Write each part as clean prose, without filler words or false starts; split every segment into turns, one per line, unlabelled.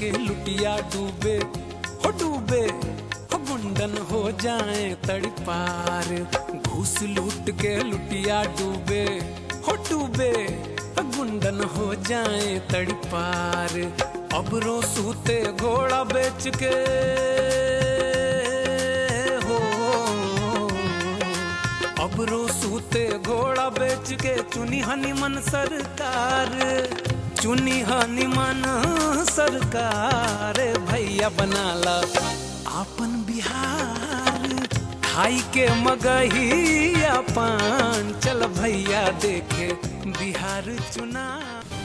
के लुटिया डूबे, हो डूबे, हो गुंडन हो जाए तड़पार। घूस लूट के लुटिया डूबे, हो डूबे, हो गुंडन हो जाए तड़पार। अबरों सूते घोड़ा बेच के हो, अबरों सूते घोड़ा बेच के चुनी हनीमन सरकार, चुनी हनीमन सरकार। भैया बनाला आपन बिहार, खाई के मगहिया पान, चल भैया देखे बिहार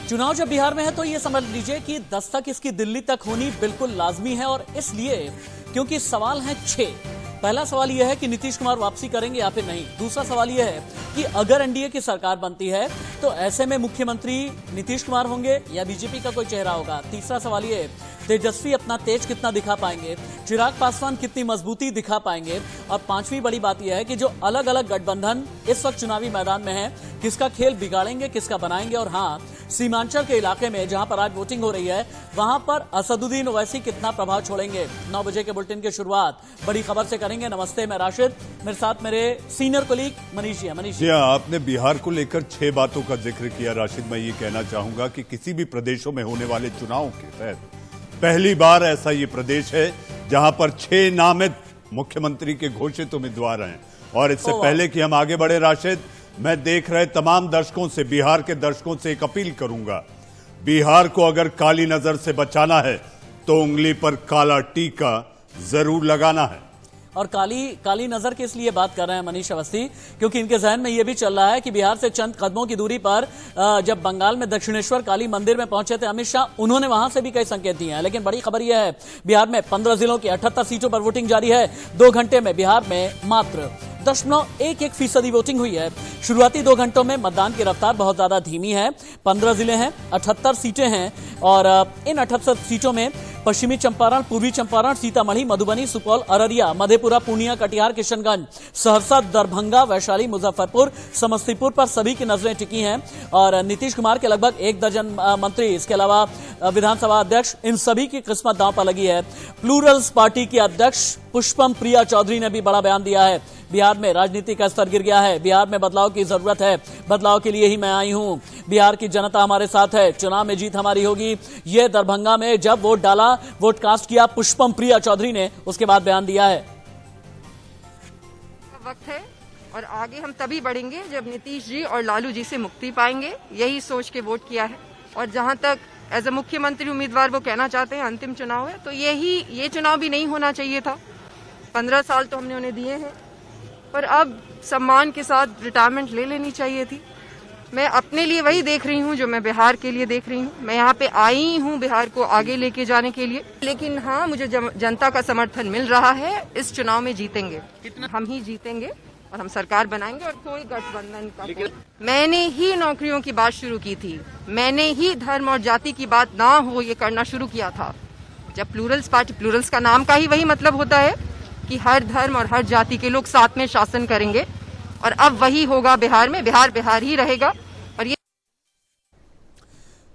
चुनाव जब बिहार में है तो ये समझ लीजिए कि दस्तक इसकी दिल्ली तक होनी बिल्कुल लाजमी है, और इसलिए क्योंकि सवाल है 6। पहला सवाल यह है कि नीतीश कुमार वापसी करेंगे या फिर नहीं। दूसरा सवाल यह है कि अगर एनडीए की सरकार बनती है तो ऐसे में मुख्यमंत्री नीतीश कुमार होंगे या बीजेपी का कोई चेहरा होगा। तीसरा सवाल यह है तेजस्वी अपना तेज कितना दिखा पाएंगे, चिराग पासवान कितनी मजबूती दिखा पाएंगे, और पांचवी बड़ी बात यह है कि जो अलग अलग गठबंधन इस वक्त चुनावी मैदान में है, किसका खेल बिगाड़ेंगे, किसका बनाएंगे। और हाँ, सीमांचल के इलाके में जहां पर आज वोटिंग हो रही है वहां पर असदुद्दीन ओवैसी कितना प्रभाव छोड़ेंगे। 9 बजे के बुलेटिन की शुरुआत बड़ी खबर से करेंगे। नमस्ते, मैं राशिद, मेरे साथ मेरे सीनियर कोलीग मनीष जी। मनीष जी,
आपने बिहार को लेकर 6 बातों का जिक्र किया राशिद। मैं ये कहना चाहूंगा कि किसी भी प्रदेशों में होने वाले चुनाव के तहत पहली बार ऐसा ये प्रदेश है जहां पर 6 नामित मुख्यमंत्री के घोषित उम्मीदवार हैं। और इससे पहले कि हम आगे बढ़े राशिद, मैं देख रहे तमाम दर्शकों से, बिहार के दर्शकों से एक अपील करूंगा, बिहार को अगर काली नजर से बचाना है तो उंगली पर काला टीका जरूर लगाना है।
और काली नजर के इसलिए बात कर रहे हैं मनीष अवस्थी, क्योंकि इनके जहन में यह भी चल रहा है कि बिहार से चंद कदमों की दूरी पर जब बंगाल में दक्षिणेश्वर काली मंदिर में पहुंचे थे अमित शाह, उन्होंने वहां से भी कई संकेत दिए हैं। लेकिन बड़ी खबर यह है, बिहार में 15 जिलों की 78 सीटों पर वोटिंग जारी है। 2 घंटे में बिहार में मात्र 0.11% वोटिंग हुई है। शुरुआती 2 घंटों में मतदान की रफ्तार बहुत ज्यादा धीमी है। 15 जिले हैं, 78 सीटें हैं, और इन 78 सीटों में पश्चिमी चंपारण, पूर्वी चंपारण, सीतामढ़ी, मधुबनी, सुपौल, अररिया, मधेपुरा, पूर्णिया, कटिहार, किशनगंज, सहरसा, दरभंगा, वैशाली, मुजफ्फरपुर, समस्तीपुर पर सभी की नजरें टिकी हैं। और नीतीश कुमार के लगभग 1 दर्जन मंत्री, इसके अलावा विधानसभा अध्यक्ष, इन सभी की किस्मत दांव पर लगी है। प्लूरल्स पार्टी की अध्यक्ष पुष्पम प्रिया चौधरी ने भी बड़ा बयान दिया है। बिहार में राजनीति का स्तर गिर गया है, बिहार में बदलाव की जरूरत है, बदलाव के लिए ही मैं आई हूं, बिहार की जनता हमारे साथ है, चुनाव में जीत हमारी होगी। ये दरभंगा में जब वोट डाला, वोट कास्ट किया पुष्पम प्रिया चौधरी ने, उसके बाद बयान दिया है।
वक्त है और आगे हम तभी बढ़ेंगे जब नीतीश जी और लालू जी से मुक्ति पाएंगे, यही सोच के वोट किया है। और जहां तक एज ए मुख्यमंत्री उम्मीदवार वो कहना चाहते हैं अंतिम चुनाव है, तो ये चुनाव भी नहीं होना चाहिए था। 15 साल तो हमने उन्हें दिए हैं, पर अब सम्मान के साथ रिटायरमेंट ले लेनी चाहिए थी। मैं अपने लिए वही देख रही हूँ जो मैं बिहार के लिए देख रही हूँ। मैं यहाँ पे आई हूँ बिहार को आगे लेके जाने के लिए, लेकिन हाँ, मुझे जनता का समर्थन मिल रहा है। इस चुनाव में जीतेंगे, हम ही जीतेंगे और हम सरकार बनाएंगे, और कोई गठबंधन का मैंने ही नौकरियों की बात शुरू की थी, मैंने ही धर्म और जाति की बात ना हो ये करना शुरू किया था। जब प्लूरल्स पार्टी, प्लूरल्स का नाम का ही वही मतलब होता है कि हर धर्म और हर जाति के लोग साथ में शासन करेंगे, और अब वही होगा बिहार में। बिहार ही रहेगा। और ये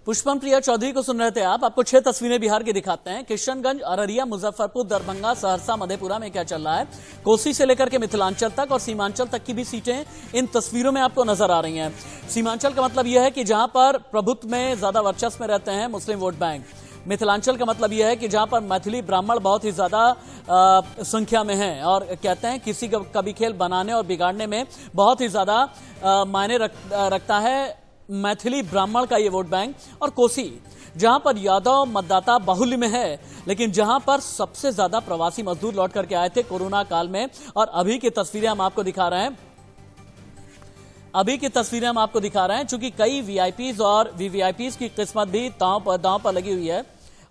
पुष्पम प्रिया चौधरी को सुन रहे थे आप। आपको 6 तस्वीरें बिहार की दिखाते हैं। किशनगंज, अररिया, मुजफ्फरपुर, दरभंगा, सहरसा, मधेपुरा में क्या चल रहा है, कोसी से लेकर के मिथिलांचल तक और सीमांचल तक की भी सीटें इन तस्वीरों में आपको नजर आ रही हैं। सीमांचल का मतलब यह है कि जहां पर प्रभुत्व में ज्यादा वर्चस्व में रहते हैं मुस्लिम वोट बैंक। मिथिलांचल का मतलब यह है कि जहां पर मैथिली ब्राह्मण बहुत ही ज्यादा संख्या में हैं, और कहते हैं किसी का भी खेल बनाने और बिगाड़ने में बहुत ही ज्यादा मायने रखता है मैथिली ब्राह्मण का ये वोट बैंक। और कोसी, जहां पर यादव मतदाता बाहुल्य में है, लेकिन जहां पर सबसे ज्यादा प्रवासी मजदूर लौट करके आए थे कोरोना काल में। और अभी की तस्वीरें हम आपको दिखा रहे हैं, चूंकि कई वीआईपीज और वीवीआईपीज की किस्मत भी दांव पर लगी हुई है।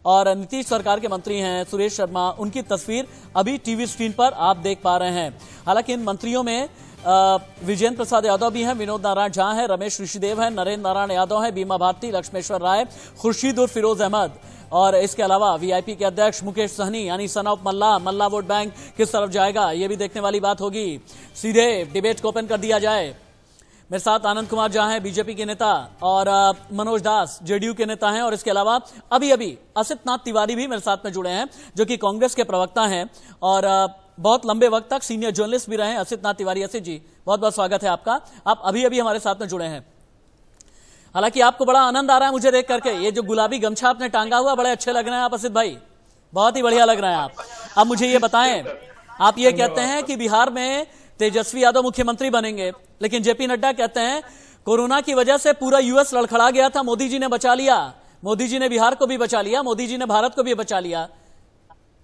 और नीतीश सरकार के मंत्री हैं सुरेश शर्मा, उनकी तस्वीर अभी टीवी स्क्रीन पर आप देख पा रहे हैं। हालांकि इन मंत्रियों में विजेंद्र प्रसाद यादव भी हैं, विनोद नारायण झा हैं, रमेश ऋषिदेव हैं, नरेंद्र नारायण यादव हैं, बीमा भारती, लक्ष्मेश्वर राय, खुर्शीद उर्फ फिरोज अहमद, और इसके अलावा वीआईपी के अध्यक्ष मुकेश सहनी यानी son of Malla vote bank किस तरफ जाएगा, यह भी देखने वाली बात होगी। सीधे डिबेट को ओपन कर दिया जाए। मेरे साथ आनंद कुमार झा हैं, बीजेपी के नेता, और मनोज दास जेडीयू के नेता हैं, और इसके अलावा अभी अभी असित नाथ तिवारी भी मेरे साथ में जुड़े हैं, जो कि कांग्रेस के प्रवक्ता हैं और बहुत लंबे वक्त तक सीनियर जर्नलिस्ट भी रहे हैं। असित नाथ तिवारी, असित जी बहुत बहुत स्वागत है आपका। आप अभी अभी हमारे साथ में जुड़े हैं। हालांकि आपको बड़ा आनंद आ रहा है मुझे देख करके, ये जो गुलाबी गमछा आपने टांगा हुआ बड़े अच्छे लग रहे हैं आप असित भाई, बहुत ही बढ़िया लग रहे हैं आप। अब मुझे ये बताएं, आप ये कहते हैं कि बिहार में तेजस्वी यादव मुख्यमंत्री बनेंगे, लेकिन जेपी नड्डा कहते हैं कोरोना की वजह से पूरा यूएस लड़खड़ा गया था, मोदी जी ने बचा लिया, मोदी जी ने बिहार को भी बचा लिया, मोदी जी ने भारत को भी बचा लिया।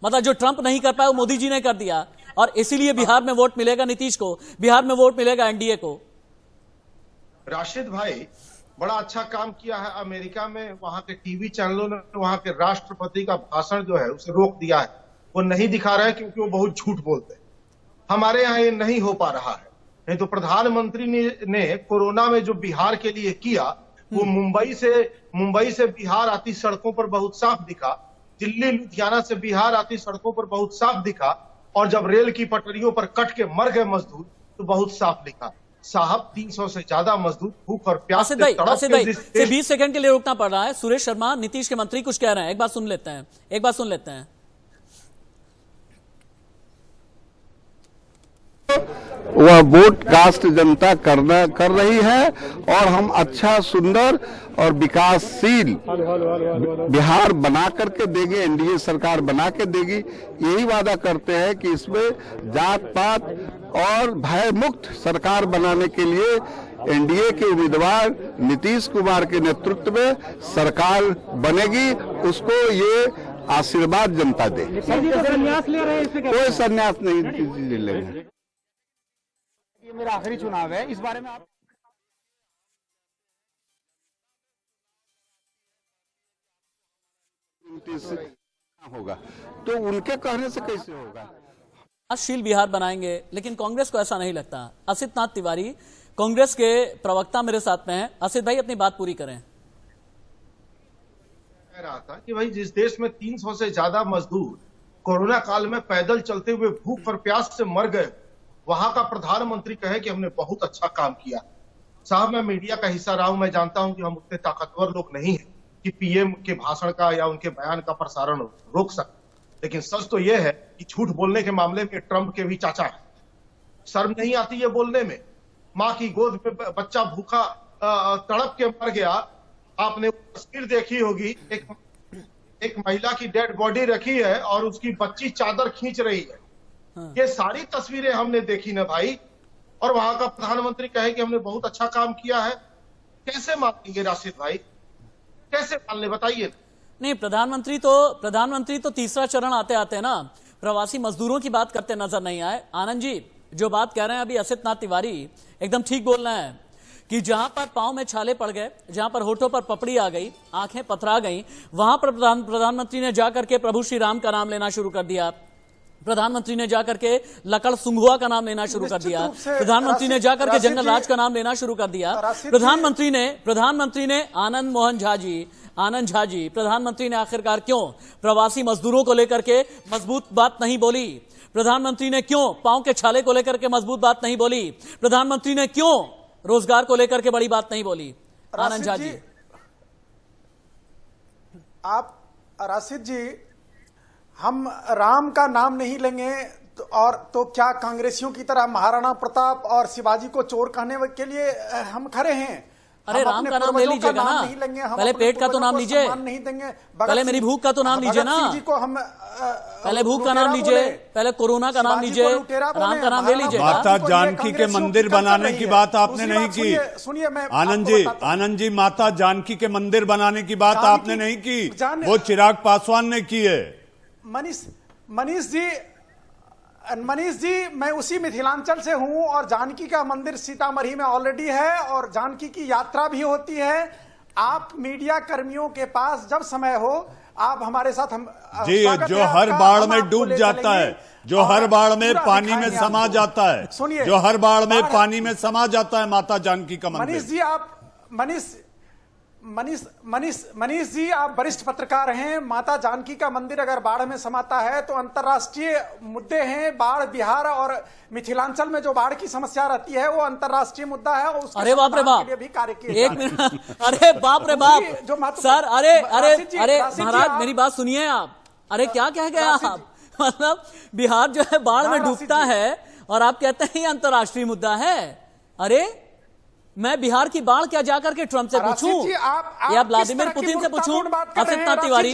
मतलब जो ट्रंप नहीं कर पाया वो मोदी जी ने कर दिया, और इसीलिए बिहार में वोट मिलेगा नीतीश को, बिहार में वोट मिलेगा एनडीए को।
राशिद भाई बड़ा अच्छा काम किया है अमेरिका में, वहां के टीवी चैनलों ने वहां के राष्ट्रपति का भाषण जो है उसे रोक दिया है, वो नहीं दिखा रहे कि वो बहुत झूठ बोलते हैं। हमारे यहाँ ये नहीं हो पा रहा है। नहीं तो प्रधानमंत्री ने कोरोना में जो बिहार के लिए किया वो मुंबई से बिहार आती सड़कों पर बहुत साफ दिखा, दिल्ली लुधियाना से बिहार आती सड़कों पर बहुत साफ दिखा, और जब रेल की पटरियों पर कट के मर गए मजदूर तो बहुत साफ दिखा। साहब 300 से ज्यादा मजदूर भूख और प्यास से तड़प के
20 सेकंड के लिए रुकना पड़ रहा है। सुरेश शर्मा नीतीश के मंत्री कुछ कह रहे हैं, एक बात सुन लेते हैं।
वह वोट कास्ट जनता कर रही है, और हम अच्छा, सुंदर और विकासशील बिहार बना करके देंगे, एनडीए सरकार बना के देगी। यही वादा करते हैं कि इसमें जात पात और भय मुक्त सरकार बनाने के लिए एनडीए के उम्मीदवार नीतीश कुमार के नेतृत्व में सरकार बनेगी, उसको ये आशीर्वाद जनता दे।
संन्यास ले रहे हैं,
कोई संन्यास नहीं ले लेंगे।
ये मेरा आखिरी चुनाव है, इस बारे में आप
होगा तो उनके कहने से कैसे होगा?
विकासशील बिहार बनाएंगे, लेकिन कांग्रेस को ऐसा नहीं लगता। असित नाथ तिवारी कांग्रेस के प्रवक्ता मेरे साथ में हैं। असित भाई अपनी बात पूरी करें।
कह रहा था कि भाई जिस देश में 300 से ज्यादा मजदूर कोरोना काल में पैदल चलते हुए भूख और प्यास से मर गए, वहां का प्रधानमंत्री कहे कि हमने बहुत अच्छा काम किया। साहब मैं मीडिया का हिस्सा रहा हूं, मैं जानता हूं कि हम उतने ताकतवर लोग नहीं हैं कि पीएम के भाषण का या उनके बयान का प्रसारण रोक सकते, लेकिन सच तो यह है कि झूठ बोलने के मामले में ट्रंप के भी चाचा है। शर्म नहीं आती है बोलने में। माँ की गोद में बच्चा भूखा तड़प के मर गया, आपने तस्वीर देखी होगी, एक महिला की डेड बॉडी रखी है और उसकी बच्ची चादर खींच रही है। ये सारी तस्वीरें हमने देखी ना भाई, और वहां का प्रधानमंत्री कहे कि हमने बहुत अच्छा काम किया है। कैसे मान लेंगे राशिद भाई, कैसे मान ले बताइए।
नहीं, प्रधानमंत्री तो तीसरा चरण आते आते ना प्रवासी मजदूरों की बात करते नजर नहीं आए। आनंद जी जो बात कह रहे हैं अभी असित नाथ तिवारी एकदम ठीक बोल रहे हैं कि जहां पर पांव में छाले पड़ गए, जहां पर होठों पर पपड़ी आ गई, आंखें पथरा गई, वहां पर प्रधानमंत्री ने जाकर के प्रभु श्री राम का नाम लेना शुरू कर दिया। प्रधानमंत्री ने जाकर के लकड़ सुंघुआ का नाम लेना शुरू कर दिया। प्रधानमंत्री ने जाकर के जंगल राज का नाम लेना शुरू कर दिया। प्रधानमंत्री ने आनंद झा जी प्रधानमंत्री ने आखिरकार क्यों प्रवासी मजदूरों को लेकर के मजबूत बात नहीं बोली? प्रधानमंत्री ने क्यों पांव के छाले को लेकर के मजबूत बात नहीं बोली? प्रधानमंत्री ने क्यों रोजगार को लेकर के बड़ी बात नहीं बोली? आनंद झा जी,
आप राशिद जी, हम राम का नाम नहीं लेंगे तो क्या कांग्रेसियों की तरह महाराणा प्रताप और शिवाजी को चोर कहने के लिए हम खड़े हैं?
अरे राम का नाम ले लीजिएगा ना, पहले पेट का तो नाम लीजिए,
नहीं देंगे,
पहले मेरी भूख का तो नाम लीजिए ना, पहले भूख का नाम लीजिए, पहले कोरोना का नाम लीजिए, राम का नाम ले लीजिए।
माता जानकी के मंदिर बनाने की बात आपने नहीं की।
सुनिए, मैं
आनंद जी माता जानकी के मंदिर बनाने की बात आपने नहीं की, वो चिराग पासवान ने की है।
मनीष जी, मैं उसी मिथिलांचल से हूं और जानकी का मंदिर सीतामढ़ी में ऑलरेडी है और जानकी की यात्रा भी होती है। आप मीडिया कर्मियों के पास जब समय हो आप हमारे साथ हम
जी, जो हर बाढ़ में डूब जाता है, जो हर बाढ़ में पानी में समा जाता है, जो हर बाढ़ में पानी में समा जाता है माता जानकी का मंदिर।
मनीष जी, मनीष जी, आप वरिष्ठ पत्रकार हैं। माता जानकी का मंदिर अगर बाढ़ में समाता है तो अंतर्राष्ट्रीय मुद्दे हैं। बाढ़, बिहार और मिथिलांचल में जो बाढ़ की समस्या रहती है वो अंतर्राष्ट्रीय मुद्दा है और उसके
अरे बाप रे बाप,
के लिए भी कार्य किए
एक मिनट, अरे बाप रे बाप सर, अरे महाराज मेरी बात सुनिए आप। अरे क्या कह गए आप? मतलब बिहार जो है बाढ़ में डूबता है और आप कहते हैं ये अंतर्राष्ट्रीय मुद्दा है। अरे मैं बिहार की बाढ़ क्या जाकर के ट्रंप से पूछूं या व्लादिमीर पुतिन से पूछूं? असित तिवारी,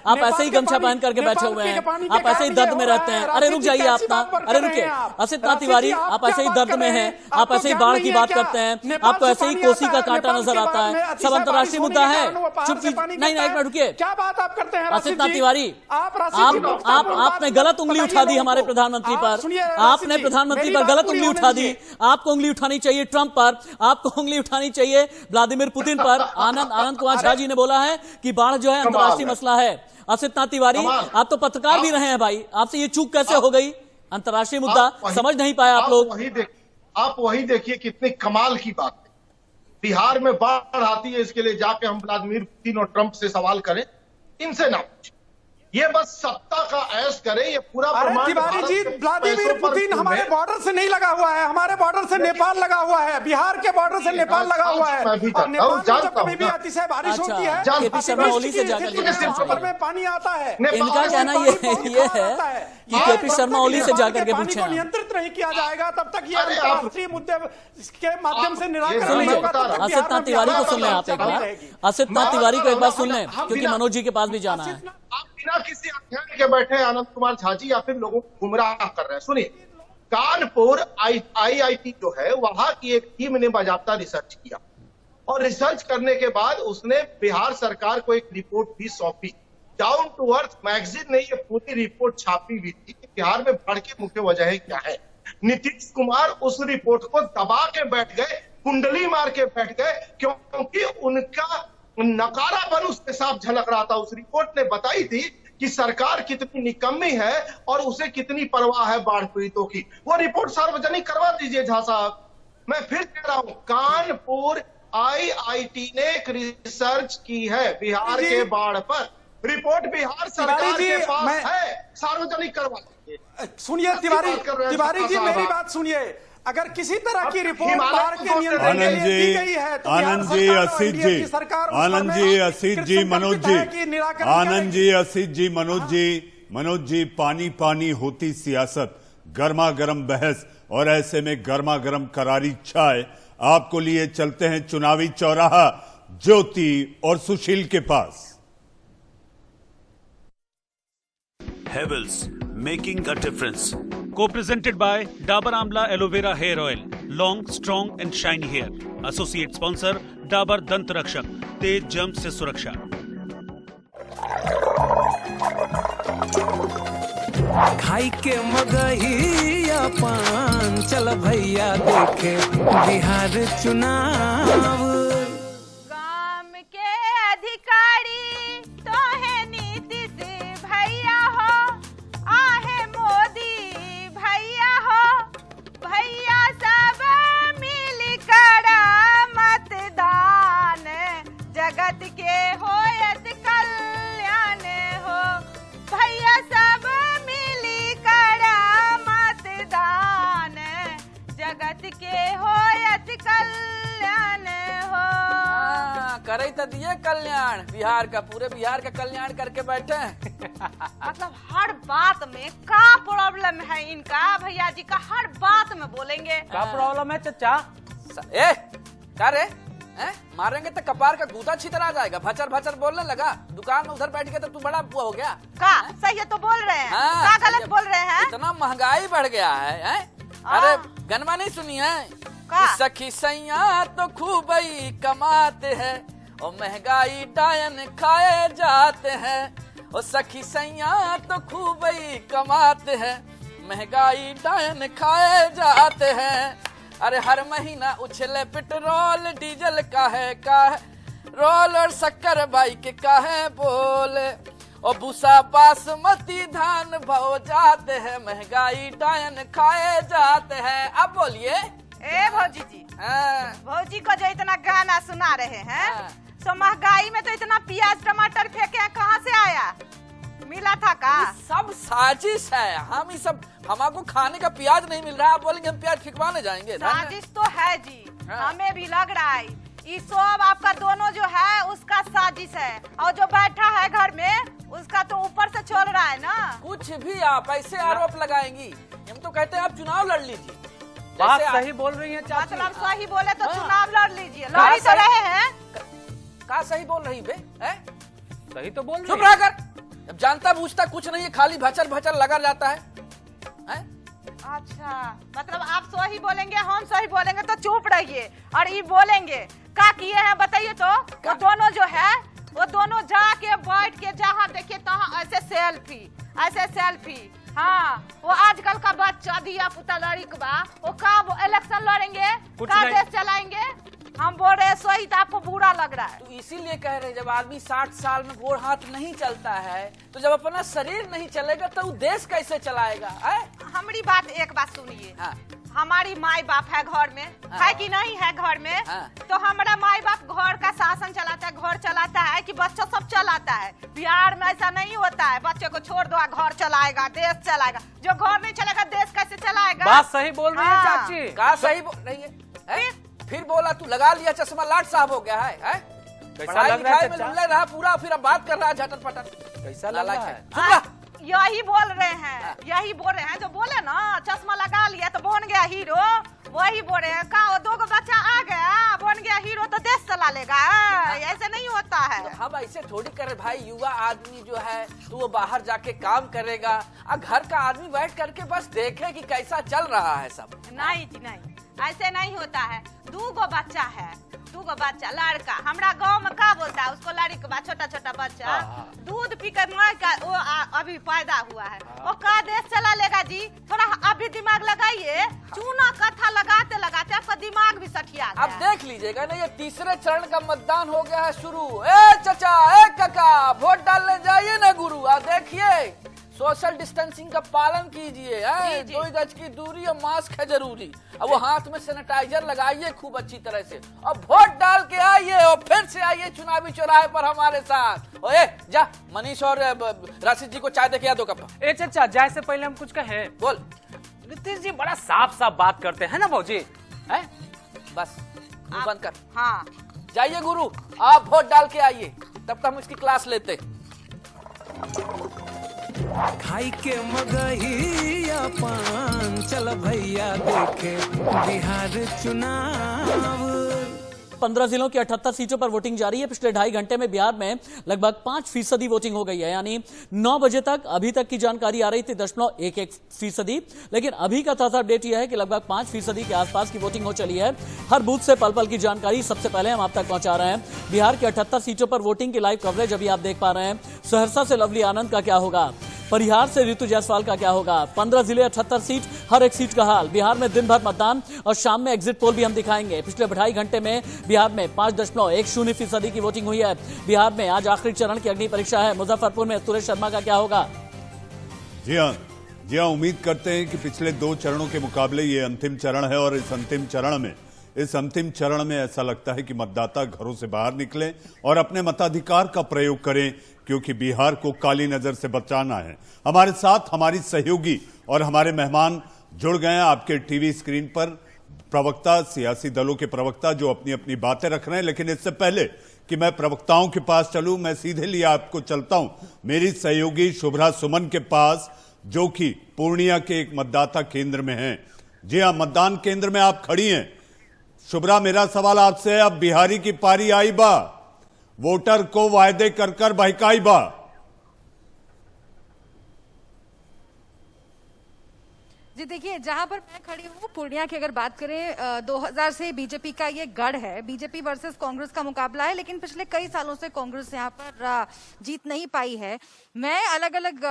आप ऐसे ही गमछा पहन करके बैठे हुए हैं, आप ऐसे ही दर्द में रहते हैं। अरे रुक जाइए आप ना, अरे रुकिए। असित तिवारी, आप ऐसे ही दर्द में हैं, आप ऐसे ही बाढ़ की बात करते हैं, आपको ऐसे ही कोसी का कांटा नजर आता है। सब अंतर्राष्ट्रीय मुद्दा है। चुप नहीं, एक मिनट रुकिए।
क्या बात आप करते हैं
असित तिवारी? आपने गलत उंगली उठा दी हमारे प्रधानमंत्री पर। आपने प्रधानमंत्री पर गलत उंगली उठा दी। आपको उंगली उठानी चाहिए ट्रंप पर, आपको उंगली उठानी चाहिए व्लादिमीर पुतिन पर। आनंद कुमार झा जी ने बोला है कि बाढ़ जो है अंतर्राष्ट्रीय मसला है। असित तिवारी, आप तो पत्रकार भी रहे हैं भाई, आपसे ये चूक कैसे हो गई? अंतर्राष्ट्रीय मुद्दा समझ नहीं पाए आप लोग।
आप वही देखिए कितनी कमाल की बात है। बिहार में बाढ़ आती है, इसके लिए जाके हम व्लादिमीर पुतिन और ट्रंप से सवाल करें? इनसे ना पूछे। ये बस सत्ता का ऐश करे। ये पूरा प्रमाण
तिवारी जी, व्लादिमीर पुतिन हमारे बॉर्डर से नहीं लगा हुआ है, हमारे बॉर्डर से नेपाल लगा हुआ है, बिहार के बॉर्डर से नेपाल लगा हुआ है। और नेपाल में जब कभी भी अतिशय बारिश होती है,
केपी शर्मा ओली से जाकर
में पानी आता है।
इनका कहना ये है कि केपी शर्मा ओली से जाकर के पूछे,
नियंत्रित नहीं किया जाएगा तब तक ये अंतर्राष्ट्रीय मुद्दे के माध्यम से निराकरण नहीं होगा।
असित तिवारी को सुन लें आप एक बार, असित तिवारी को एक बार सुन लें, क्योंकि मनोज जी के पास भी जाना है।
आप बिना किसी अध्ययन के बैठे आनंद कुमार झा जी या फिर लोगों को गुमराह कर रहे हैं। सुनिए, कानपुर IIT जो है वहां की एक टीम ने बाजाबता रिसर्च किया और रिसर्च करने के बाद उसने बिहार सरकार को एक रिपोर्ट भी सौंपी। डाउन टू अर्थ मैगजीन ने ये पूरी रिपोर्ट छापी हुई थी कि बिहार में बाढ़ की मुख्य वजह क्या है। नीतीश कुमार उस रिपोर्ट को दबा के बैठ गए, कुंडली मार के बैठ गए, क्योंकि उनका नकारापन उसके साथ झलक रहा था। उस रिपोर्ट ने बताई थी कि सरकार कितनी निकम्मी है और उसे कितनी परवाह है बाढ़ पीड़ितों की। वो रिपोर्ट सार्वजनिक करवा दीजिए झा साहब। मैं फिर कह रहा हूं, कानपुर IIT ने एक रिसर्च की है बिहार के बाढ़ पर। रिपोर्ट बिहार सरकार के पास है, सार्वजनिक करवा दीजिए।
सुनिए तिवारी जी, मेरी बात सुनिए। अगर किसी तरह की रिपोर्ट बाढ़ के नियंत्रण के लिए दी गई है तो
आनंद जी, असित जी, आनंद जी, असित जी, मनोज जी, आनंद जी, असित जी, मनोज जी, पानी पानी होती सियासत, गर्मा गर्म बहस और ऐसे में गर्मा गर्म करारी चाय आपको लिए चलते हैं चुनावी चौराहा ज्योति और सुशील के पास।
Havells, making a difference.
Co-presented by Dabur Amla Aloe Vera Hair Oil. Long, strong and shiny hair. Associate sponsor Dabur Dant Rakshak. Tej germ से सुरक्षा।
खाई के मगहिया पान, चल भैया देखे बिहार चुनाव।
काम के अधिकारी तो है नीतीश भैया हो, आहे मोदी भैया हो, भैया सब मिल कर मतदान, जगत के होयत कल्याण हो, भैया सब मिल कर मतदान, जगत के होयत कल्याण हो।
करे तो दिए कल्याण, बिहार का, पूरे बिहार का कल्याण करके बैठे हैं।
मतलब हर बात में का प्रॉब्लम है इनका, भैया जी का हर बात में बोलेंगे।
का प्रॉब्लम है चचा? ए का रे, मारेंगे तो कपार का गूदा छितर आ जाएगा। भचर भचर बोलने लगा, दुकान में उधर बैठ गया तो तू बड़ा बुआ हो गया का?
सही है तो बोल रहे हैं, का गलत बोल रहे हैं?
इतना महंगाई बढ़ गया है। अरे गनमा नहीं सुनी है? सखी सैया तो खूब ही कमाते हैं और महंगाई डायन खाए जाते हैं। और सखी सैया तो खूब ही कमाते हैं, महंगाई डायन खाए जाते हैं। अरे हर महीना उछले पेट्रोल डीजल का है रोल, और शक्कर बाइक का है बोल, और भूसा बासमती धान भो जाते हैं, महंगाई डायन खाए जाते हैं। अब बोलिए
ए भौजी जी, भौजी को जो इतना गाना सुना रहे हैं, तो महंगाई में तो इतना प्याज टमाटर फेंके कहाँ से आया? मिला था का?
सब साजिश है। हम ही सब, हमको खाने का प्याज नहीं मिल रहा है, आप बोलेंगे हम प्याज फिकवाने जाएंगे?
साजिश तो है जी, हमें भी लग रहा है ये सब आपका दोनों जो है उसका साजिश है, और जो बैठा है घर में उसका तो ऊपर से छोड़ रहा है ना।
कुछ भी आप ऐसे आरोप लगाएंगी, हम तो कहते हैं आप चुनाव लड़ लीजिए।
बात सही बोल रही है चाची।
मतलब सही बोले तो चुनाव लड़ लीजिए, लड़ी तो रहे हैं।
कहाँ सही बोल रही बे?
सही तो बोल रही।
चुप रह कर, अब जानता बूझता कुछ नहीं है, खाली भचर भचर लगा जाता है।
अच्छा, मतलब आप सही बोलेंगे, हम सही बोलेंगे तो चुप रहिए, और ये बोलेंगे क्या किए हैं बताइए तो। वो दोनों जो है वो दोनों जाके बैठ के जहाँ देखिए तहाँ ऐसे सेल्फी। हाँ, वो आजकल का बच्चा दिया पुता लड़ी बा, वो का वो इलेक्शन लड़ेंगे, का देश चलाएंगे? हम बोल रहे हैं सही, तो आपको बुरा लग रहा है।
तो इसीलिए कह रहे हैं जब आदमी 60 साल में गोड़ हाथ नहीं चलता है, तो जब अपना शरीर नहीं चलेगा तो वो देश कैसे चलाएगा?
हमारी बात एक बात सुनिए, हमारी माई बाप है घर में, है कि नहीं है घर में? तो हमारा माई बाप घर का शासन चलाता है, घर चलाता है कि बच्चा सब चलाता है? बिहार में ऐसा नहीं होता है, बच्चे को छोड़ दो घर चलाएगा, देश चलाएगा। जो घर नहीं चलेगा देश कैसे चलाएगा?
बात सही बोल रही है चाची।
कहा सही बोल रही है? फिर बोला तू लगा लिया चश्मा, लाट साहब हो गया है?
कैसा लग रहा है?
लग रहा पूरा, फिर अब बात कर रहा है झटन पटन।
कैसा लग रहा है?
यही बोल रहे हैं, यही बोल रहे हैं जो बोले ना चश्मा लगा लिया तो बन गया हीरो, वही बोल रहे हैं। का दो बच्चा आ गया बन गया हीरो तो देश चला लेगा? ऐसे नहीं होता है।
तो हम ऐसे थोड़ी करे भाई, युवा आदमी जो है तो वो बाहर जाके काम करेगा, और घर का आदमी बैठ करके बस देखे कि कैसा चल रहा है सब।
नहीं जी नहीं, ऐसे नहीं होता है। 2 बच्चा है, 2 बच्चा लड़का, हमारा गांव में क्या बोलता है उसको? लड़ी के बाद छोटा छोटा बच्चा दूध पीकर वो अभी पैदा हुआ है, वो का देश चला लेगा जी? थोड़ा अभी दिमाग लगाइए, चूना कथा लगाते लगाते आपका दिमाग भी सठिया गया।
अब देख लीजिएगा ना, ये तीसरे चरण का मतदान हो गया है शुरू। ए चचा, ए काका, वोट डालने जाइए ना गुरु। आप देखिए सोशल डिस्टेंसिंग का पालन कीजिए, 2 गज की दूरी और मास्क है जरूरी, अब वो हाथ में सैनिटाइजर लगाइए खूब अच्छी तरह से, और वोट डाल के आइए, और फिर से आइए चुनावी चौराहे पर हमारे साथ। ओए जा, मनीष और राशिद जी को चाय दे के आ दो कप।
ए चाचा, जाए से पहले हम कुछ कहें?
बोल।
नीतीश जी बड़ा साफ साफ बात करते हैं ना भौजी?
बस बंद कर।
हाँ,
जाइए गुरु, आप वोट डाल के आइए, तब तक हम इसकी क्लास लेते।
खाई के मगहिया पान, चल भैया देखे बिहार चुनाव।
15 जिलों की 78 सीटों पर वोटिंग जारी है। पिछले 2.5 घंटे में बिहार में लगभग 5% वोटिंग हो गई है, यानी 9 बजे तक अभी तक की जानकारी आ रही थी 0.11%, लेकिन अभी का ताजा अपडेट यह है कि लगभग 5% के आसपास की वोटिंग हो चली है। हर बूथ से पल पल की जानकारी सबसे पहले हम आप तक पहुंचा रहे हैं। बिहार की 78 सीटों पर वोटिंग की लाइव कवरेज अभी आप देख पा रहे हैं। सहरसा से लवली आनंद का क्या होगा, परिहार से ऋतु जायसवाल का क्या होगा, 15 जिले 78 सीट, हर एक सीट का हाल। बिहार में दिन भर मतदान और शाम में एग्जिट पोल भी हम दिखाएंगे। पिछले 2.5 घंटे में बिहार में 5.10% की वोटिंग हुई है। बिहार में आज आखिरी चरण की अग्नि परीक्षा है। मुजफ्फरपुर में सुरेश शर्मा का क्या होगा?
जी हाँ, उम्मीद करते हैं कि पिछले 2 चरणों के मुकाबले ये अंतिम चरण है, और इस अंतिम चरण में ऐसा लगता है कि मतदाता घरों से बाहर निकलें और अपने मताधिकार का प्रयोग करें, क्योंकि बिहार को काली नजर से बचाना है। हमारे साथ हमारी सहयोगी और हमारे मेहमान जुड़ गए हैं आपके टीवी स्क्रीन पर, प्रवक्ता, सियासी दलों के प्रवक्ता जो अपनी अपनी बातें रख रहे हैं। लेकिन इससे पहले कि मैं प्रवक्ताओं के पास चलूं, मैं सीधे लिए आपको चलता हूं मेरी सहयोगी शुभ्रा सुमन के पास, जो कि पूर्णिया के एक मतदाता केंद्र में हैं। जी हां, मतदान केंद्र में आप खड़ी हैं। शुभ्रा, मेरा सवाल आपसे है, अब बिहारी की पारी आई बा, वोटर को वायदे कर कर बहकाई बा।
जी देखिए, जहां पर मैं खड़ी हूँ पूर्णिया की अगर बात करें, 2000 से बीजेपी का ये गढ़ है। बीजेपी वर्सेस कांग्रेस का मुकाबला है, लेकिन पिछले कई सालों से कांग्रेस यहाँ पर जीत नहीं पाई है। मैं अलग अलग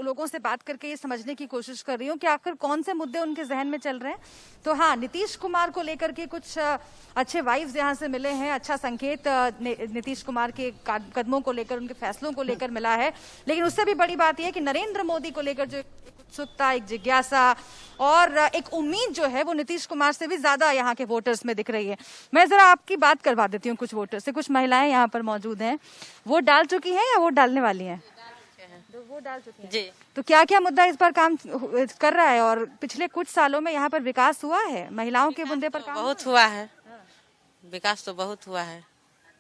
लोगों से बात करके ये समझने की कोशिश कर रही हूँ कि आखिर कौन से मुद्दे उनके जहन में चल रहे हैं। तो हाँ, नीतीश कुमार को लेकर के कुछ अच्छे वाइब्स यहाँ से मिले हैं, अच्छा संकेत नीतीश कुमार के कदमों को लेकर, उनके फैसलों को लेकर मिला है। लेकिन उससे भी बड़ी बात यह है कि नरेंद्र मोदी को लेकर जो उत्सुकता, एक जिज्ञासा और एक उम्मीद जो है वो नीतीश कुमार से भी ज्यादा यहाँ के वोटर्स में दिख रही है। मैं जरा आपकी बात करवा देती हूँ कुछ वोटर से। कुछ महिलाएं यहाँ पर मौजूद हैं, वोट डाल चुकी हैं या वोट डालने वाली हैं? वोट डाल चुकी हैं जी। तो क्या क्या मुद्दा इस पर काम कर रहा है और पिछले कुछ सालों में यहाँ पर विकास हुआ है? महिलाओं के मुद्दे पर काम
बहुत हुआ है, विकास तो बहुत हुआ है।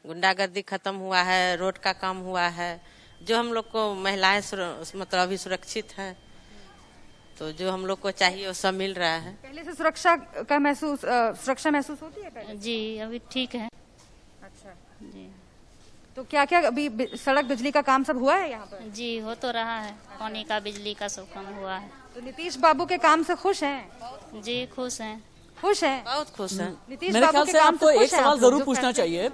गुंडागर्दी खत्म हुआ है, रोड का काम हुआ है, जो हम लोग को महिलाएं मतलब अभी सुरक्षित है, तो जो हम लोग को चाहिए वो सब मिल रहा है।
पहले से सुरक्षा महसूस होती है पहले?
जी अभी ठीक है।
अच्छा जी। तो क्या क्या अभी सड़क बिजली का काम सब हुआ है यहाँ पर?
जी हो तो रहा है, पानी का बिजली का सब काम हुआ है।
तो नीतीश बाबू के काम से खुश हैं?
जी खुश हैं।
खुश हैं,
बहुत खुश हैं।
मेरे ख्याल से आपको एक सवाल जरूर पूछना चाहिए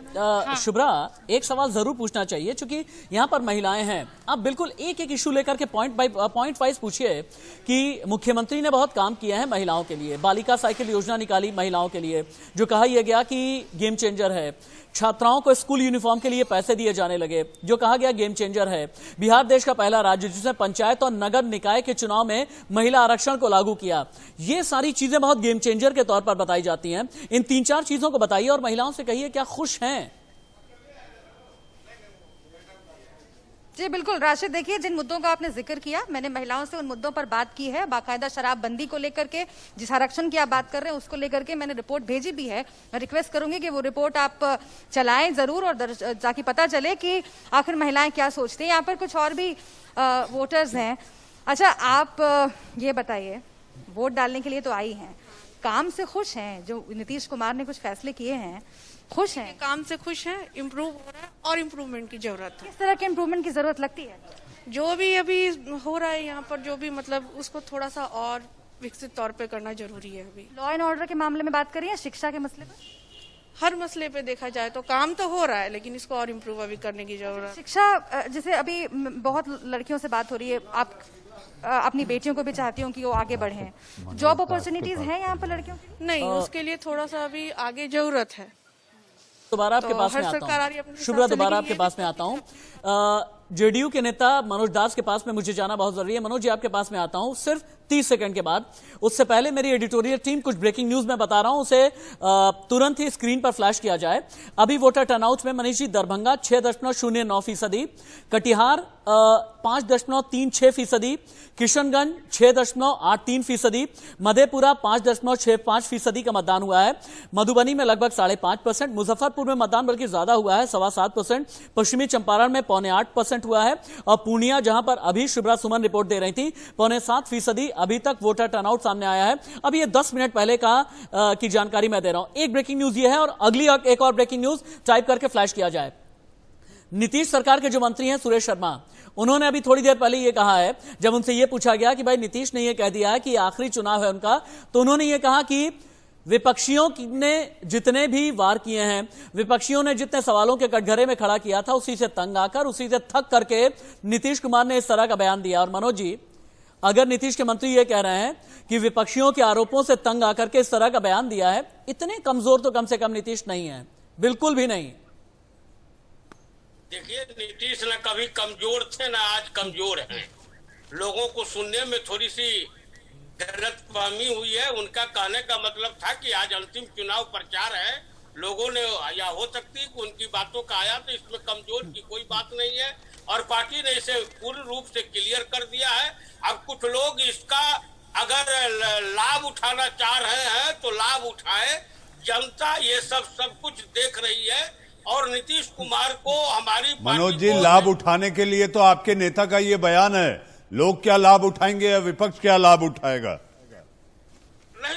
शुभ्रा, एक सवाल जरूर पूछना चाहिए, क्योंकि यहाँ पर महिलाएं हैं। आप बिल्कुल एक एक इशू लेकर के पॉइंट वाइज पूछिए कि मुख्यमंत्री ने बहुत काम किया है महिलाओं के लिए। बालिका साइकिल योजना निकाली महिलाओं के लिए, जो कहा यह गया कि गेम चेंजर है। छात्राओं को स्कूल यूनिफॉर्म के लिए पैसे दिए जाने लगे, जो कहा गया गेम चेंजर है। बिहार देश का पहला राज्य जिसने पंचायत और नगर निकाय के चुनाव में महिला आरक्षण को लागू किया। ये सारी चीजें बहुत गेम चेंजर के तौर पर बताई जाती हैं। इन 3-4 चीजों को बताइए और महिलाओं से कहिए क्या खुश हैं?
जी बिल्कुल राशिद, देखिए जिन मुद्दों का आपने जिक्र किया, मैंने महिलाओं से उन मुद्दों पर बात की है। बाकायदा शराबबंदी को लेकर के, जिस आरक्षण की आप बात कर रहे हैं उसको लेकर के मैंने रिपोर्ट भेजी भी है। मैं रिक्वेस्ट करूंगी कि वो रिपोर्ट आप चलाएं जरूर, और ताकि पता चले कि आखिर महिलाएं क्या सोचती हैं। यहाँ पर कुछ और भी वोटर्स हैं। अच्छा आप ये बताइए, वोट डालने के लिए तो आई हैं, काम से खुश हैं? जो नीतीश कुमार ने कुछ फैसले किए हैं, खुश हैं?
काम से खुश हैं, इम्प्रूव हो रहा है और इम्प्रूवमेंट की जरूरत है।
किस तरह के इम्प्रूवमेंट की जरूरत लगती है?
जो भी अभी हो रहा है यहाँ पर, जो भी मतलब उसको थोड़ा सा और विकसित तौर पे करना जरूरी है। अभी
लॉ एंड ऑर्डर के मामले में बात करिए, शिक्षा के मसले पर?
हर मसले पे देखा जाए तो काम तो हो रहा है, लेकिन इसको और इम्प्रूव अभी करने की जरूरत है।
शिक्षा, जैसे अभी बहुत लड़कियों से बात हो रही है, आप अपनी बेटियों को भी चाहती हूँ कि वो आगे बढ़ें। जॉब अपॉर्चुनिटीज हैं यहाँ पर लड़कियों के लिए?
नहीं, उसके लिए थोड़ा सा अभी आगे जरूरत है।
दोबारा आपके पास में आता हूँ शुभ्रा, दोबारा आपके पास में आता हूँ। जेडीयू के नेता मनोज दास के पास में मुझे जाना बहुत जरूरी है। मनोज जी आपके पास में आता हूं सिर्फ 30 सेकंड के बाद। उससे पहले मेरी एडिटोरियल टीम कुछ ब्रेकिंग न्यूज में बता रहा हूं, उसे तुरंत ही स्क्रीन पर फ्लैश किया जाए। अभी वोटर टर्नआउट में मनीष जी, दरभंगा 6.09%, कटिहार 5.36%, किशनगंज 6.83%, मधेपुरा 5.65% का मतदान हुआ है। मधुबनी में लगभग 5.5%, मुजफ्फरपुर में मतदान बल्कि ज्यादा हुआ है 7.25%, पश्चिमी चंपारण में 6.25% हुआ है, और पूर्णिया जहां पर अभी शुभ्रा सुमन रिपोर्ट दे रही थी 6.7% अभी तक वोटर टर्नआउट सामने आया है। अभी ये 10 मिनट पहले की जानकारी मैं दे रहा हूं। एक ब्रेकिंग न्यूज ये है, और अगली एक और ब्रेकिंग न्यूज टाइप करके फ्लैश किया जाए। नीतीश सरकार के जो मंत्री हैं सुरेश शर्मा, उन्होंने अभी थोड़ी देर पहले ये कहा है, जब उनसे ये पूछा गया कि भाई नीतीश ने ये कह दिया है कि आखिरी चुनाव है उनका, तो उन्होंने ये कहा कि विपक्षियों ने जितने भी वार किए हैं, विपक्षियों ने जितने सवालों के कटघरे में खड़ा किया था, उसी से तंग आकर, उसी से थक करके नीतीश कुमार ने इस तरह का बयान दिया। और मनोज जी, अगर नीतीश के मंत्री ये कह रहे हैं कि विपक्षियों के आरोपों से तंग आकर के इस तरह का बयान दिया है, इतने कमजोर तो कम से कम नीतीश नहीं है, बिल्कुल भी नहीं।
देखिए, नीतीश न कभी कमजोर थे न आज कमजोर हैं। लोगों को सुनने में थोड़ी सी गलतफहमी हुई है। उनका कहने का मतलब था कि आज अंतिम चुनाव प्रचार है, लोगों ने, या हो सकती है कि उनकी बातों का आया, तो इसमें कमजोर की कोई बात नहीं है, और पार्टी ने इसे पूर्ण रूप से क्लियर कर दिया है। अब कुछ लोग इसका अगर लाभ उठाना चाह रहे हैं तो लाभ उठाए। जनता ये सब कुछ देख रही है, और नीतीश कुमार को, हमारी
मनोज जी, लाभ उठाने के लिए तो आपके नेता का ये बयान है, लोग क्या लाभ उठाएंगे या विपक्ष क्या लाभ उठाएगा?
नहीं,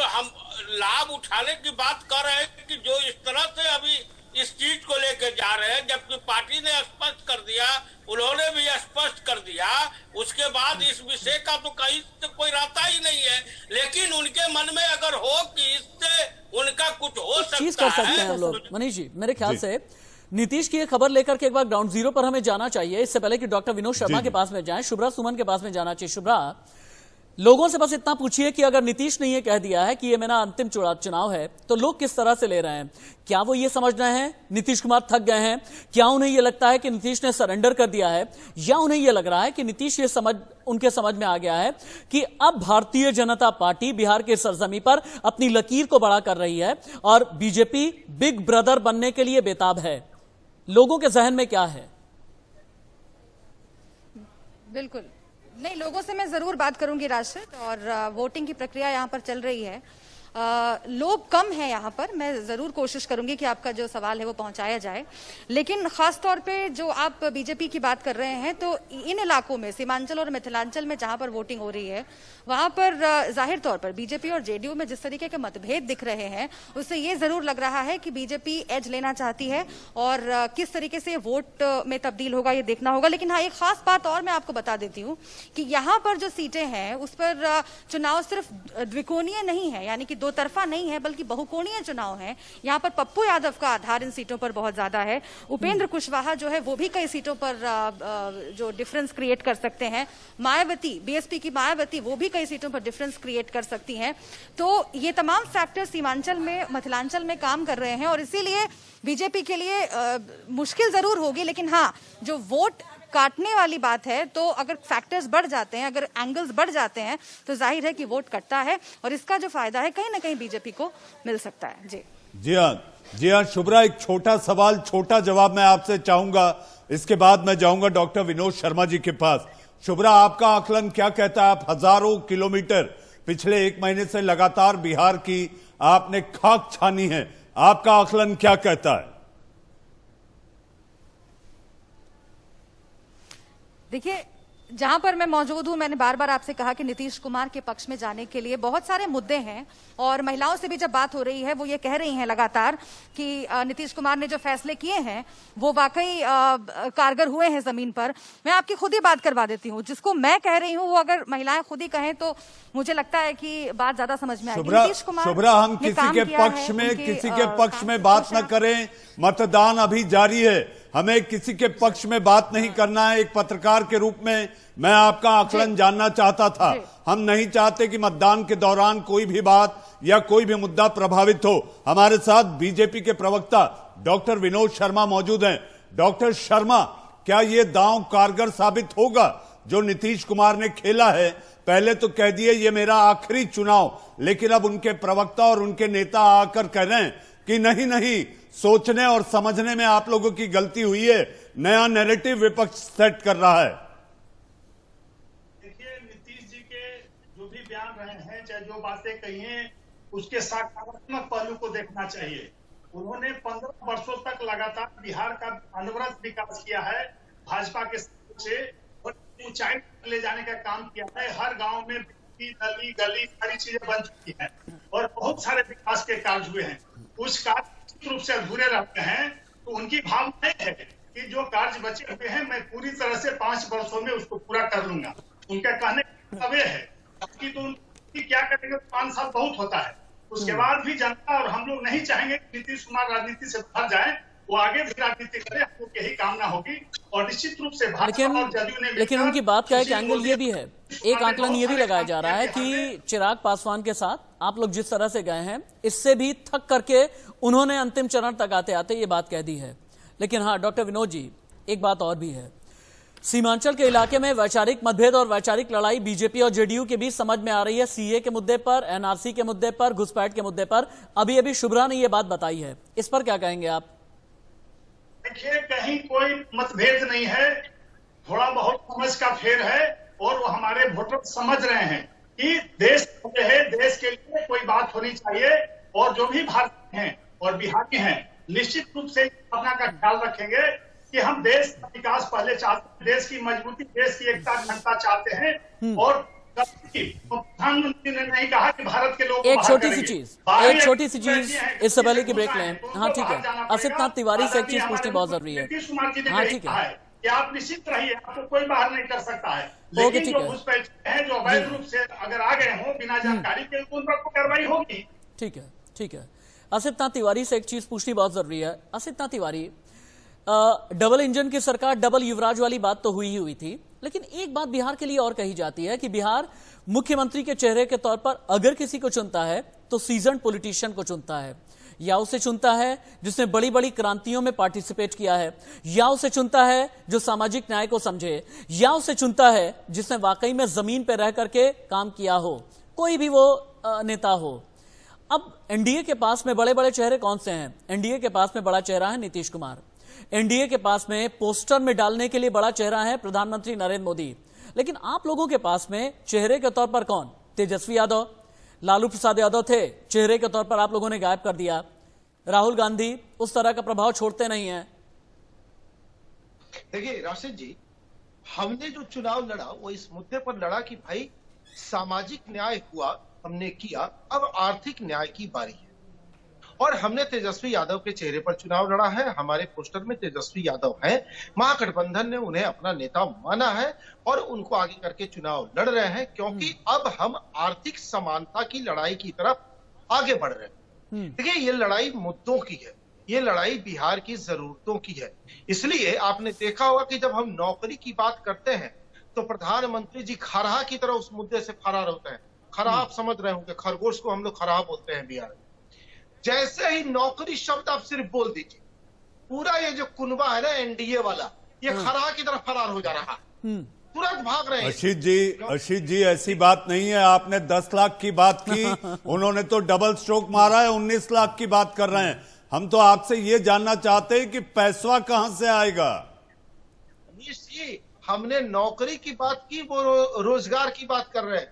हम लाभ उठाने की बात कर रहे हैं कि जो इस तरह से अभी इस चीज को लेकर जा रहे हैं, जबकि पार्टी ने स्पष्ट कर दिया, उन्होंने भी स्पष्ट कर दिया, उसके बाद इस विषय का तो कहीं से कोई रहता ही नहीं है। लेकिन उनके मन में अगर हो कि इससे उनका कुछ हो सकता है,
हम लोग। मनीष जी, मेरे ख्याल से नीतीश की ये खबर लेकर के एक बार ग्राउंड जीरो पर हमें जाना चाहिए, इससे पहले कि डॉक्टर विनोद शर्मा के पास में जाएं, शुभ्रा सुमन के पास में जाना चाहिए। शुभ्रा, लोगों से बस इतना पूछिए कि अगर नीतीश ने ये कह दिया है कि ये मेरा अंतिम चुनाव है, तो लोग किस तरह से ले रहे हैं? क्या वो ये समझ रहे हैं नीतीश कुमार थक गए हैं? क्या उन्हें ये लगता है कि नीतीश ने सरेंडर कर दिया है? या उन्हें ये लग रहा है कि नीतीश उनके समझ में आ गया है कि अब भारतीय जनता पार्टी बिहार के सरजमी पर अपनी लकीर को बड़ा कर रही है और बीजेपी बिग ब्रदर बनने के लिए बेताब है? लोगों के जहन में क्या है?
बिल्कुल नहीं, लोगों से मैं जरूर बात करूंगी राशिद, और वोटिंग की प्रक्रिया यहाँ पर चल रही है। लोग कम हैं यहाँ पर, मैं जरूर कोशिश करूंगी कि आपका जो सवाल है वो पहुंचाया जाए। लेकिन खास तौर पे जो आप बीजेपी की बात कर रहे हैं, तो इन इलाकों में सीमांचल और मिथिलांचल में जहां पर वोटिंग हो रही है, वहां पर जाहिर तौर पर बीजेपी और जेडीयू में जिस तरीके के मतभेद दिख रहे हैं, उससे ये जरूर लग रहा है कि बीजेपी एज लेना चाहती है, और किस तरीके से वोट में तब्दील होगा ये देखना होगा। लेकिन हाँ, एक खास बात और मैं आपको बता देती हूँ कि यहाँ पर जो सीटें हैं उस पर चुनाव सिर्फ द्विकोणीय नहीं है, यानी कि दो तरफा नहीं है, बल्कि बहुकोणीय चुनाव है। यहाँ पर पप्पू यादव का आधार इन सीटों पर बहुत ज्यादा है। उपेंद्र कुशवाहा जो है वो भी कई सीटों पर जो डिफरेंस क्रिएट कर सकते हैं। मायावती, बीएसपी की मायावती, वो भी कई सीटों पर डिफरेंस क्रिएट कर सकती हैं। तो ये तमाम फैक्टर सीमांचल में, मिथिलांचल में काम कर रहे हैं, और इसीलिए बीजेपी के लिए मुश्किल जरूर होगी। लेकिन हाँ, जो वोट काटने वाली बात है, तो अगर फैक्टर्स बढ़ जाते हैं, अगर एंगल्स बढ़ जाते हैं, तो जाहिर है कि वोट कटता है, और इसका जो फायदा है कहीं ना कहीं बीजेपी को मिल सकता है। जी
हाँ शुभ्रा, एक छोटा सवाल, छोटा जवाब मैं आपसे चाहूंगा, इसके बाद मैं जाऊंगा डॉक्टर विनोद शर्मा जी के पास। शुभ्रा, आपका आकलन क्या कहता है? आप हजारों किलोमीटर पिछले 1 महीने से लगातार बिहार की आपने खाक छानी है, आपका आकलन क्या कहता है?
देखिए, जहां पर मैं मौजूद हूं, मैंने बार बार आपसे कहा कि नीतीश कुमार के पक्ष में जाने के लिए बहुत सारे मुद्दे हैं, और महिलाओं से भी जब बात हो रही है, वो ये कह रही हैं लगातार कि नीतीश कुमार ने जो फैसले किए हैं वो वाकई कारगर हुए हैं जमीन पर। मैं आपकी खुद ही बात करवा देती हूँ, जिसको मैं कह रही हूँ वो अगर महिलाएं खुद ही कहें तो मुझे लगता है कि बात ज्यादा समझ में आएगी। नीतीश कुमार,
शुभ्रा, हम किसी के पक्ष में बात न करें, मतदान अभी जारी है, हमें किसी के पक्ष में बात नहीं करना है। एक पत्रकार के रूप में मैं आपका आकलन जानना चाहता था। हम नहीं चाहते कि मतदान के दौरान कोई भी बात या कोई भी मुद्दा प्रभावित हो। हमारे साथ बीजेपी के प्रवक्ता डॉक्टर विनोद शर्मा मौजूद हैं। डॉक्टर शर्मा, क्या ये दांव कारगर साबित होगा जो नीतीश कुमार ने खेला है? पहले तो कह दिए ये मेरा आखिरी चुनाव, लेकिन अब उनके प्रवक्ता और उनके नेता आकर कह रहे हैं कि नहीं, सोचने और समझने में आप लोगों की गलती हुई है, नया नैरेटिव विपक्ष सेट कर रहा है।
देखिए, नीतीश जी के जो भी बयान रहे हैं, चाहे जो बातें कही हैं, उसके सकारात्मक पहलू को देखना चाहिए। उन्होंने 15 वर्षों तक लगातार बिहार का अनवरत विकास किया है, भाजपा के से ऊंचाई ले जाने का काम किया है। हर गांव में नली, गली, सारी चीजें बन चुकी हैं, और बहुत सारे विकास के कार्य हुए हैं। उस कार्य रूप से अधूरे रहते हैं, तो उनकी भावना है कि जो कार्य बचे हुए हैं मैं पूरी तरह से 5 वर्षों में उसको पूरा कर लूंगा। उनका कहने का वे है कि तो उनकी क्या करेंगे, 5 साल बहुत होता है। उसके बाद भी जनता और हम लोग नहीं चाहेंगे कि नीतीश कुमार राजनीति से बाहर जाए, वो आगे भी राजनीति करे, हम लोग यही कामना होगी। और निश्चित रूप से भाजपा और जदयू ने,
लेकिन उनकी बात का एक एंगल ये भी है, एक आकलन ये भी लगाया जा रहा है कि चिराग पासवान के साथ आप लोग जिस तरह से गए हैं, इससे भी थक करके उन्होंने अंतिम चरण तक आते आते ये बात कह दी है। लेकिन हाँ डॉक्टर विनोद जी, एक बात और भी है, सीमांचल के इलाके में वैचारिक मतभेद और वैचारिक लड़ाई बीजेपी और जेडीयू के बीच समझ में आ रही है। सीए के मुद्दे पर, एनआरसी के मुद्दे पर, घुसपैठ के मुद्दे पर अभी शुभ्रा ने ये बात बताई है, इस पर क्या कहेंगे आप?
देखिए, कहीं कोई मतभेद नहीं है, थोड़ा बहुत समझ का फेर है, और वो हमारे वोटर समझ रहे हैं कि देश है, देश के लिए कोई बात होनी चाहिए, और जो भी भारतीय हैं और बिहारी हैं निश्चित रूप से अपना का ख्याल रखेंगे कि हम देश का विकास पहले चाहते हैं, देश की मजबूती, देश की एकता अखंडता चाहते हैं। और प्रधानमंत्री ने नहीं कहा कि भारत के लोग
एक छोटी सी चीज इससे पहले की ब्रेक लें। हाँ ठीक है, असित तिवारी से एक चीज पूछनी बहुत जरूरी है।
नीतीश कुमार जी ने हाँ ठीक है कि आप निश्चित रहिए, आपको कोई बाहर नहीं कर सकता है, लेकिन जो घुसपैठ हैं, जो अवैध रूप से अगर आ गए हों बिना जानकारी के, उन पर कार्रवाई होगी।
ठीक है। असित तिवारी से एक चीज पूछनी बहुत जरूरी है। असित तिवारी, डबल इंजन की सरकार, डबल युवराज वाली बात तो हुई ही हुई थी, लेकिन एक बात बिहार के लिए और कही जाती है कि बिहार मुख्यमंत्री के चेहरे के तौर पर अगर किसी को चुनता है तो सीजन्ड पॉलिटिशियन को चुनता है, या उसे चुनता है जिसने बड़ी बड़ी क्रांतियों में पार्टिसिपेट किया है, या उसे चुनता है जो सामाजिक न्याय को समझे, या उसे चुनता है जिसने वाकई में जमीन पर रह करके काम किया हो, कोई भी वो नेता हो। अब एनडीए के पास में बड़े बड़े चेहरे कौन से हैं? एनडीए के पास में बड़ा चेहरा है नीतीश कुमार, एनडीए के पास में पोस्टर में डालने के लिए बड़ा चेहरा है प्रधानमंत्री नरेंद्र मोदी, लेकिन आप लोगों के पास में चेहरे के तौर पर कौन? तेजस्वी यादव, लालू प्रसाद यादव थे, चेहरे के तौर पर आप लोगों ने गायब कर दिया। राहुल गांधी उस तरह का प्रभाव छोड़ते नहीं है।
देखिए राशिद जी, हमने जो चुनाव लड़ा वो इस मुद्दे पर लड़ा कि भाई सामाजिक न्याय हुआ, हमने किया, अब आर्थिक न्याय की बारी है। और हमने तेजस्वी यादव के चेहरे पर चुनाव लड़ा है, हमारे पोस्टर में तेजस्वी यादव हैं, महागठबंधन ने उन्हें अपना नेता माना है और उनको आगे करके चुनाव लड़ रहे हैं, क्योंकि अब हम आर्थिक समानता की लड़ाई की तरफ आगे बढ़ रहे हैं। देखिए, ये लड़ाई मुद्दों की है, ये लड़ाई बिहार की जरूरतों की है। इसलिए आपने देखा होगा कि जब हम नौकरी की बात करते हैं तो प्रधानमंत्री जी खरहा की तरह उस मुद्दे से फरार होते हैं। खरहा आप समझ रहे होंगे, खरगोश को हम लोग खरहा बोलते हैं बिहार में। जैसे ही नौकरी शब्द आप सिर्फ बोल दीजिए, पूरा ये जो कुनबा है ना एनडीए वाला, ये खरहा की तरफ फरार हो जा रहा है, तुरंत भाग रहे हैं।
अशीत जी ऐसी बात नहीं है। आपने 10 लाख की बात की, उन्होंने तो डबल स्ट्रोक मारा है, 19 लाख की बात कर रहे हैं। हम तो आपसे ये जानना चाहते हैं कि पैसा कहां से आएगा।
मनीष जी, हमने नौकरी की बात की, वो रोजगार की बात कर रहे हैं।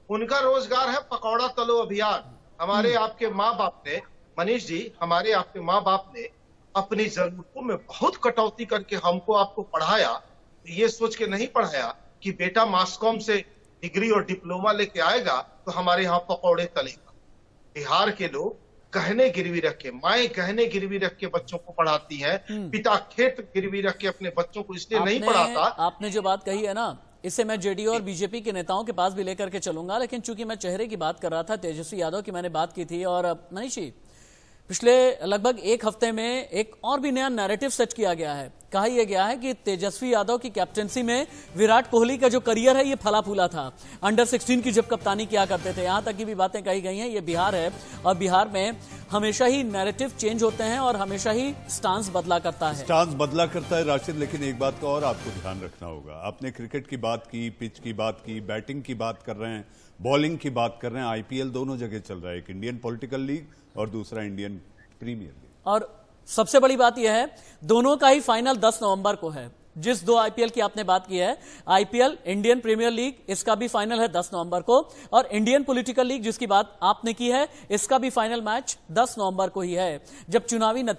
उनका रोजगार है पकौड़ा तलो अभियान। हमारे आपके माँ बाप ने, मनीष जी, हमारे आपके माँ बाप ने अपनी जरूरतों में बहुत कटौती करके हमको आपको पढ़ाया। ये सोच के नहीं पढ़ाया कि बेटा मास्कॉम से डिग्री और डिप्लोमा लेके आएगा तो हमारे यहाँ पकौड़े तलेगा। बिहार के लोग गहने गिरवी रख के, माए गहने गिरवी रख के बच्चों को पढ़ाती हैं, पिता खेत गिरवी रख के अपने बच्चों को इसलिए नहीं पढ़ाता।
आपने जो बात कही है ना, इसे मैं जेडीयू और बीजेपी के नेताओं के पास भी लेकर के चलूंगा, लेकिन चूंकि मैं चेहरे की बात कर रहा था, तेजस्वी यादव की मैंने बात की थी, और मनीष जी पिछले लगभग एक हफ्ते में एक और भी नया नैरेटिव सेट किया गया है। कहा यह गया है कि तेजस्वी यादव की कैप्टनसी में विराट कोहली का जो करियर है ये फला फूला था। अंडर 16 की जब कप्तानी किया करते थे, यहां तक की भी बातें कही गई हैं। ये बिहार है और बिहार में हमेशा ही नैरेटिव चेंज होते हैं और हमेशा ही स्टांस बदला करता है।
स्टांस बदला करता है राशिद, लेकिन एक बात का और आपको ध्यान रखना होगा। आपने क्रिकेट की बात की, पिच की बात की, बैटिंग की बात कर रहे हैं, बॉलिंग की बात कर रहे हैं। आईपीएल दोनों जगह चल रहा है, एक इंडियन पॉलिटिकल लीग और दूसरा इंडियन प्रीमियर लीग।
और सबसे बड़ी बात यह है, दोनों का ही फाइनल 10 नवंबर को है। जिस 2 आईपीएल की आपने बात की है, आईपीएल, इंडियन प्रीमियर लीग, इसका भी फाइनल है 10 नवंबर को, और इंडियन पॉलिटिकल लीग जिसकी बात आपने की है, इसका भी फाइनल मैच 10 नवंबर को ही है, जब चुनावी नतीजे